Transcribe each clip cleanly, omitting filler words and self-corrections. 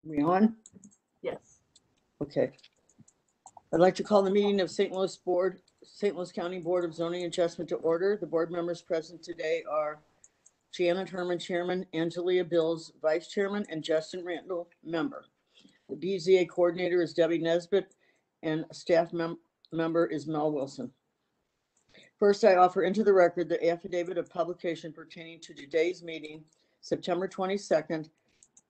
We on? Yes. Okay. I'd like to call the meeting of St. Louis County Board of Zoning Adjustment to order. The board members present today are Janet Herman, Chairman, Angelia Bills, Vice Chairman, and Justin Randall, Member. The BZA Coordinator is Debbie Nesbitt, and staff member is Mel Wilson. First, I offer into the record the affidavit of publication pertaining to today's meeting, September 22nd,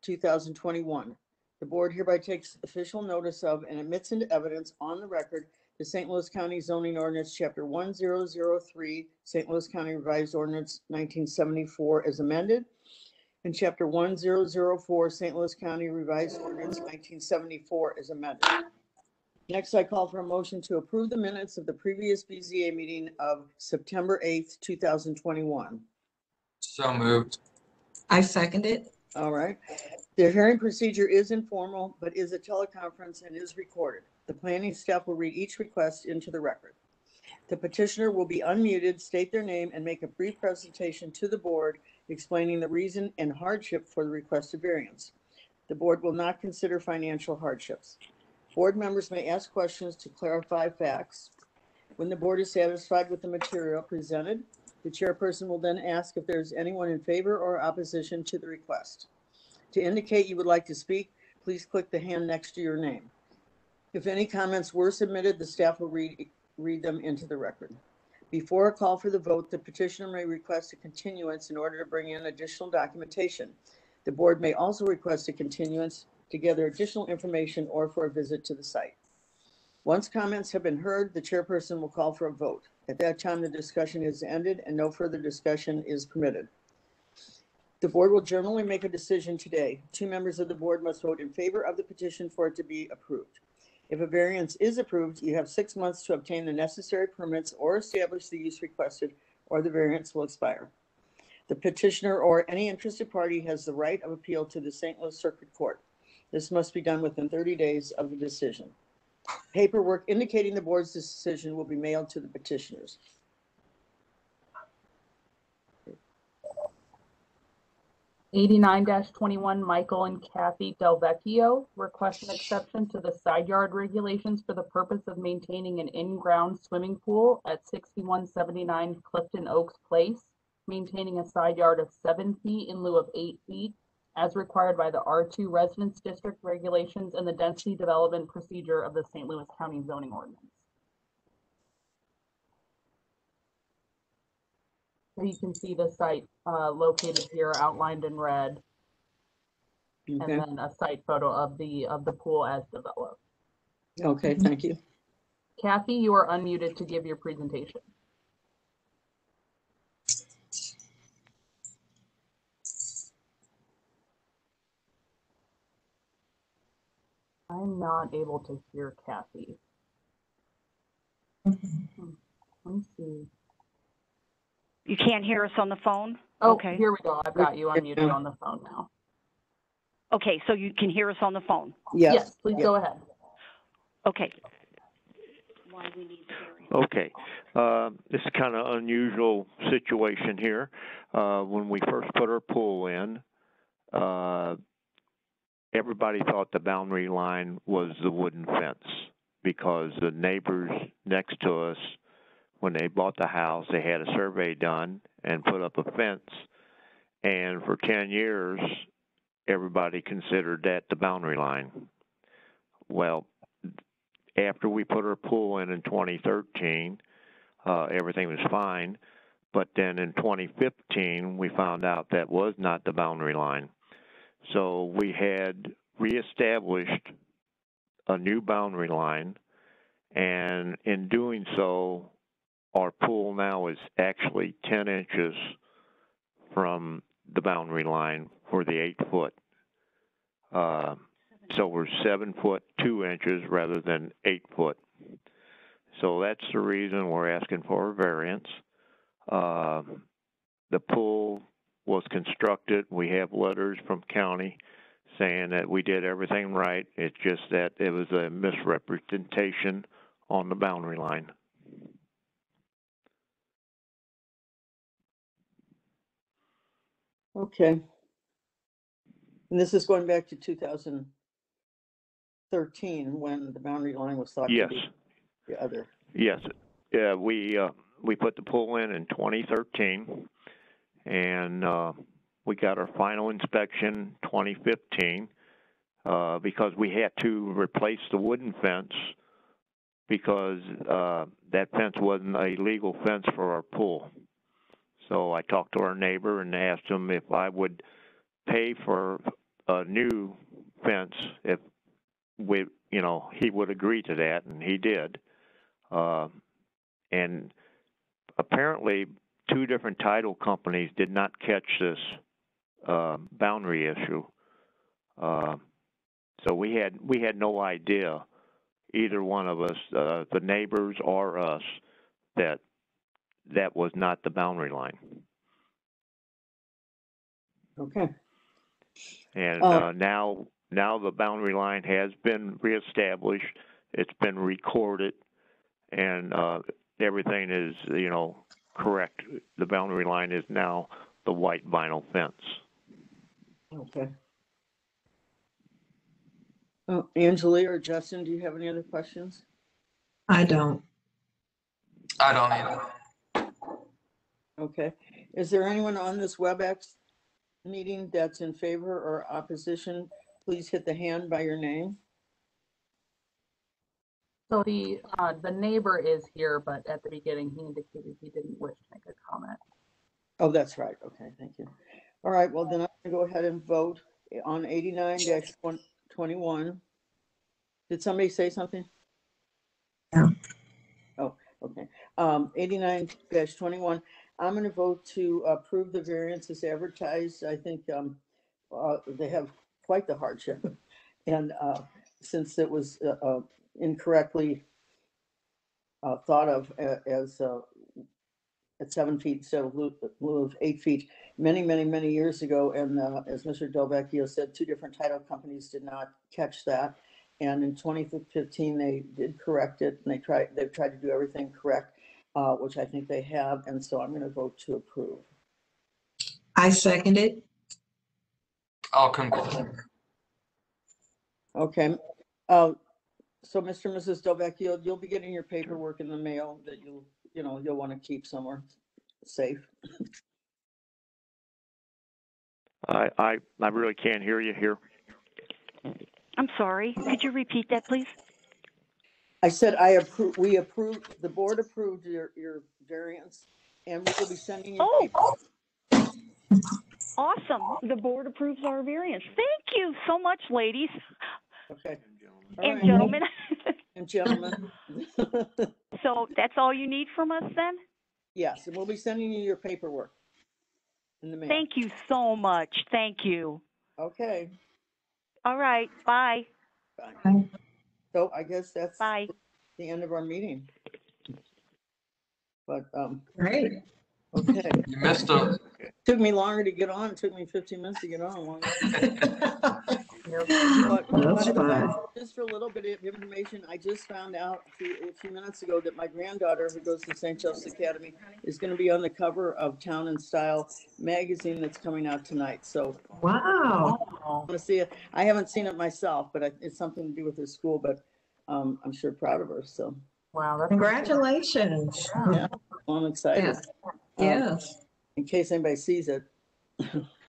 2021. The board hereby takes official notice of and admits into evidence on the record the St. Louis County Zoning Ordinance, Chapter 1003, St. Louis County Revised Ordinance 1974 as amended, and Chapter 1004, St. Louis County Revised Ordinance 1974 as amended. Next, I call for a motion to approve the minutes of the previous BZA meeting of September 8th, 2021. So moved. I second it. All right. The hearing procedure is informal, but is a teleconference and is recorded. The planning staff will read each request into the record. The petitioner will be unmuted, state their name, and make a brief presentation to the board explaining the reason and hardship for the requested variance. The board will not consider financial hardships. Board members may ask questions to clarify facts. When the board is satisfied with the material presented, the chairperson will then ask if there's anyone in favor or opposition to the request. To indicate you would like to speak, please click the hand next to your name. If any comments were submitted, the staff will read them into the record. Before a call for the vote, the petitioner may request a continuance in order to bring in additional documentation. The board may also request a continuance to gather additional information or for a visit to the site. Once comments have been heard, the chairperson will call for a vote. At that time, the discussion is ended and no further discussion is permitted. The board will generally make a decision today. 2 members of the board must vote in favor of the petition for it to be approved. If a variance is approved, you have 6 months to obtain the necessary permits or establish the use requested, or the variance will expire. The petitioner or any interested party has the right of appeal to the St. Louis Circuit Court. This must be done within 30 days of the decision. Paperwork indicating the board's decision will be mailed to the petitioners. (89-21) Michael and Kathy Delvecchio request an exception to the side yard regulations for the purpose of maintaining an in-ground swimming pool at 6179 Clifton Oaks Place, maintaining a side yard of 7 feet in lieu of 8 feet, as required by the R2 Residence District regulations and the density development procedure of the St. Louis County Zoning Ordinance. So you can see the site located here, outlined in red, and then a site photo of the pool as developed. Okay, thank you. Kathy, you are unmuted to give your presentation. I'm not able to hear Kathy. Let me see. You can't hear us on the phone? Oh, okay. Here we go. I've got you unmuted on the phone now. Okay, so you can hear us on the phone? Yes, please go ahead. Okay. Okay. This is kind of unusual situation here. When we first put our pool in, everybody thought the boundary line was the wooden fence because the neighbors next to us, when they bought the house, they had a survey done and put up a fence. And for 10 years, everybody considered that the boundary line. Well, after we put our pool in 2013, everything was fine. But then in 2015, we found out that was not the boundary line. So we had reestablished a new boundary line, and in doing so, our pool now is actually 10 inches from the boundary line for the 8 foot. So we're 7 foot 2 inches rather than 8 foot. So that's the reason we're asking for a variance. The pool was constructed. We have letters from county saying that we did everything right. It's just that it was a misrepresentation on the boundary line. Okay. And this is going back to 2000. 2013 when the boundary line was thought to Yes, be the other. yes. Yeah, we put the pool in 2013, and we got our final inspection 2015 because we had to replace the wooden fence because that fence wasn't a legal fence for our pool. So I talked to our neighbor and asked him if I would pay for a new fence if we, he would agree to that, and he did. And apparently, two different title companies did not catch this boundary issue. So we had no idea, either one of us, the neighbors or us, that was not the boundary line. Okay. And now the boundary line has been reestablished. It's been recorded, and everything is, correct. The boundary line is now the white vinyl fence. Okay. Angela or Justin, do you have any other questions? I don't. I don't either. Okay. Is there anyone on this WebEx meeting that's in favor or opposition? Please hit the hand by your name. So the neighbor is here, but at the beginning, he indicated he didn't wish to make a comment. Oh, that's right. Okay, thank you. All right, well, then I'm gonna go ahead and vote on 89-21. Did somebody say something? No. Oh, okay. 89-21. I'm gonna vote to approve the variance as advertised. I think they have quite the hardship. And since it was incorrectly thought of as at 7 feet instead of 8 feet many years ago. And as Mr. Delvecchio said, two different title companies did not catch that. And in 2015, they did correct it, and they've tried to do everything correct, which I think they have. And so I'm going to vote to approve. I second it. I'll concur. Okay. So Mr. and Mrs. Delvecchio, you'll be getting your paperwork in the mail that you'll want to keep somewhere safe. I really can't hear you here. I'm sorry. Could you repeat that, please? I said we approved, the board approved your variance, and we will be sending you Oh, paper. awesome. The board approves our variance. Thank you so much, ladies Okay. All and right. gentlemen. And gentlemen. So that's all you need from us then? Yes, and we'll be sending you your paperwork in the mail. Thank you so much. Thank you. Okay. All right. Bye. Bye. So I guess that's Bye. the end of our meeting. But Great. okay. You missed a. Took me longer to get on. It took me 15 minutes to get on. But That's fine. just for a little bit of information, I just found out a few minutes ago that my granddaughter, who goes to St. Joseph's Academy, is going to be on the cover of Town and Style magazine that's coming out tonight. So Wow. I want to see it. I haven't seen it myself, but it's something to do with her school. But I'm sure proud of her. So Wow, that's Congratulations. yeah, I'm excited. Yes. Yes. In case anybody sees it.